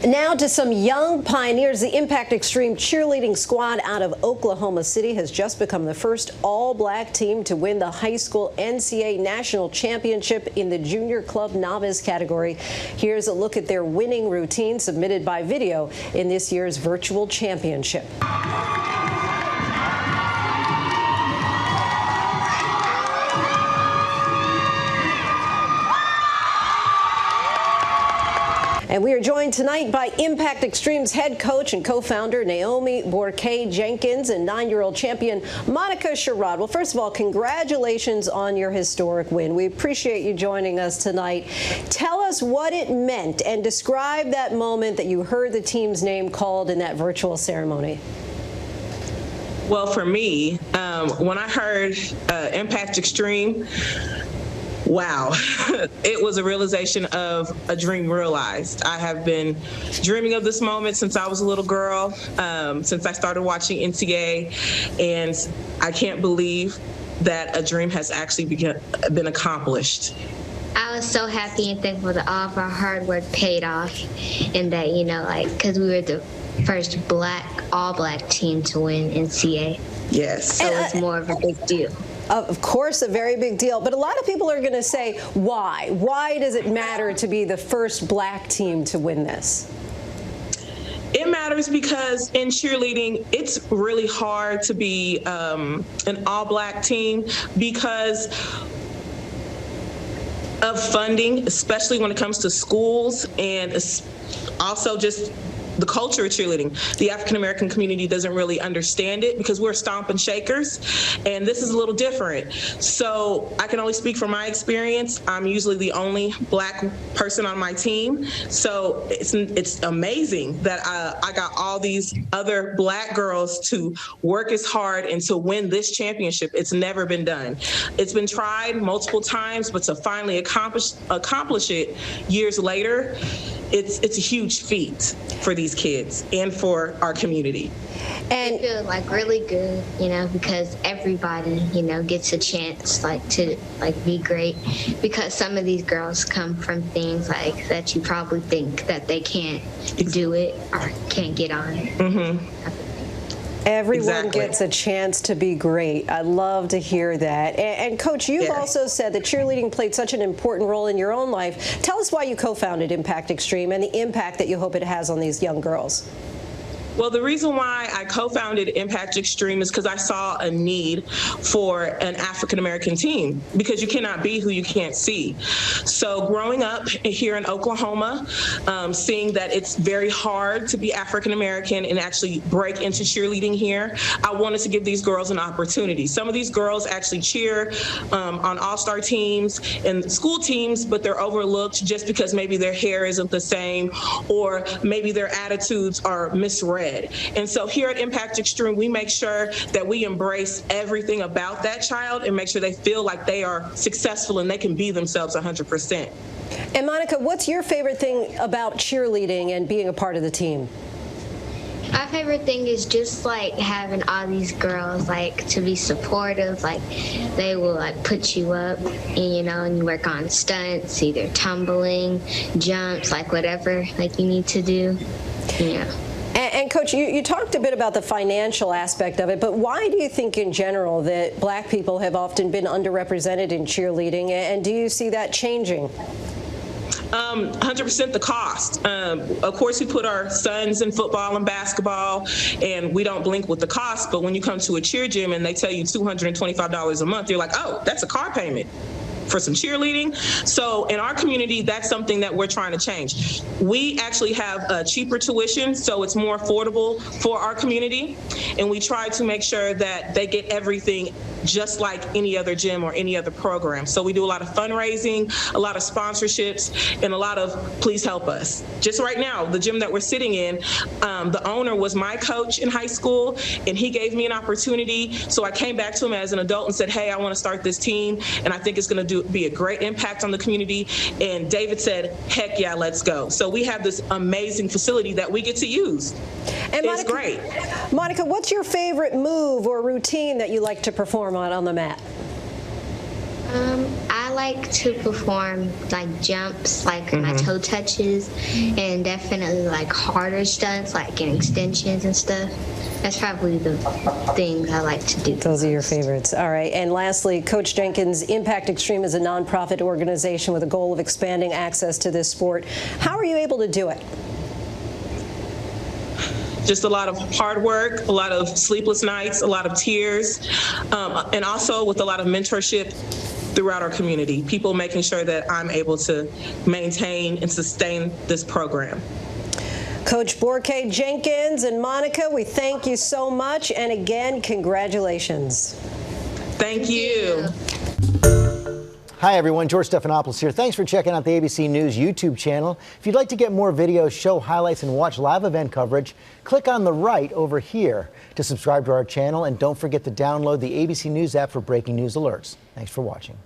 Now to some young pioneers. The Impact Extreme cheerleading squad out of Oklahoma City has just become the first all-black team to win the high school NCA National Championship in the Junior Club Novice category. Here's a look at their winning routine submitted by video in this year's virtual championship. And we are joined tonight by Impact Extreme's head coach and co-founder Naomi Bourquet-Jenkins and 9-year-old champion Monica Sherrod. Well, first of all, congratulations on your historic win. We appreciate you joining us tonight. Tell us what it meant and describe that moment that you heard the team's name called in that virtual ceremony. Well, for me, when I heard Impact Extreme, wow, it was a realization of a dream realized. I have been dreaming of this moment since I was a little girl, since I started watching NCA, and I can't believe that a dream has actually been accomplished. I was so happy and thankful that all of our hard work paid off, and that, you know, like, because we were the first all-black team to win NCA. Yes. So it's more of a big deal. Of course, a very big deal. But a lot of people are going to say, why? Why does it matter to be the first black team to win this? It matters because in cheerleading, it's really hard to be an all-black team because of funding, especially when it comes to schools, and also just the culture of cheerleading. The African-American community doesn't really understand it because we're stomp and shakers, and this is a little different. So I can only speak from my experience. I'm usually the only black person on my team. So it's amazing that I got all these other black girls to work as hard and to win this championship. It's never been done. It's been tried multiple times, but to finally accomplish it years later, it's a huge feat for these kids and for our community. And I feel like really good, you know, because everybody, you know, gets a chance to be great, because some of these girls come from things like that you probably think that they can't do it or can't get on it. Mm-hmm. Everyone gets a chance to be great. I love to hear that. And Coach, you've also said that cheerleading played such an important role in your own life. Tell us why you co-founded Impact Extreme and the impact that you hope it has on these young girls. Well, the reason why I co-founded Impact Extreme is because I saw a need for an African-American team, because you cannot be who you can't see. So growing up here in Oklahoma, seeing that it's very hard to be African-American and actually break into cheerleading here, I wanted to give these girls an opportunity. Some of these girls actually cheer on all-star teams and school teams, but they're overlooked just because maybe their hair isn't the same, or maybe their attitudes are misread. And so here at Impact Extreme, we make sure that we embrace everything about that child and make sure they feel like they are successful and they can be themselves 100%. And Monica, what's your favorite thing about cheerleading and being a part of the team? My favorite thing is just like having all these girls like to be supportive. Like they will like put you up, and you know, and you work on stunts, either tumbling, jumps, like whatever like you need to do. Yeah. And Coach, you talked a bit about the financial aspect of it, but why do you think in general that black people have often been underrepresented in cheerleading, and do you see that changing? 100% the cost. Of course, we put our sons in football and basketball, and we don't blink with the cost, but when you come to a cheer gym and they tell you $225 a month, you're like, oh, that's a car payment for some cheerleading. So in our community, that's something that we're trying to change. We actually have a cheaper tuition, so it's more affordable for our community, and we try to make sure that they get everything just like any other gym or any other program. So we do a lot of fundraising, a lot of sponsorships, and a lot of please help us. Just right now, the gym that we're sitting in, the owner was my coach in high school, and he gave me an opportunity. So I came back to him as an adult and said, hey, I want to start this team, and I think it's going to be a great impact on the community. And David said, heck yeah, let's go. So we have this amazing facility that we get to use. And it's great. Monica, what's your favorite move or routine that you like to perform on the mat? I like to perform like jumps, like my toe touches, and definitely like harder stunts, like getting extensions and stuff. That's probably the things I like to do. Those are your favorites. All right. And lastly, Coach Jenkins, Impact Extreme is a nonprofit organization with a goal of expanding access to this sport. How are you able to do it? Just a lot of hard work, a lot of sleepless nights, a lot of tears, and also with a lot of mentorship throughout our community, people making sure that I'm able to maintain and sustain this program. Coach Borke Jenkins and Monica, we thank you so much. And again, congratulations. Thank you. Hi everyone, George Stephanopoulos here. Thanks for checking out the ABC News YouTube channel. If you'd like to get more videos, show highlights, and watch live event coverage, click on the right over here to subscribe to our channel, and don't forget to download the ABC News app for breaking news alerts. Thanks for watching.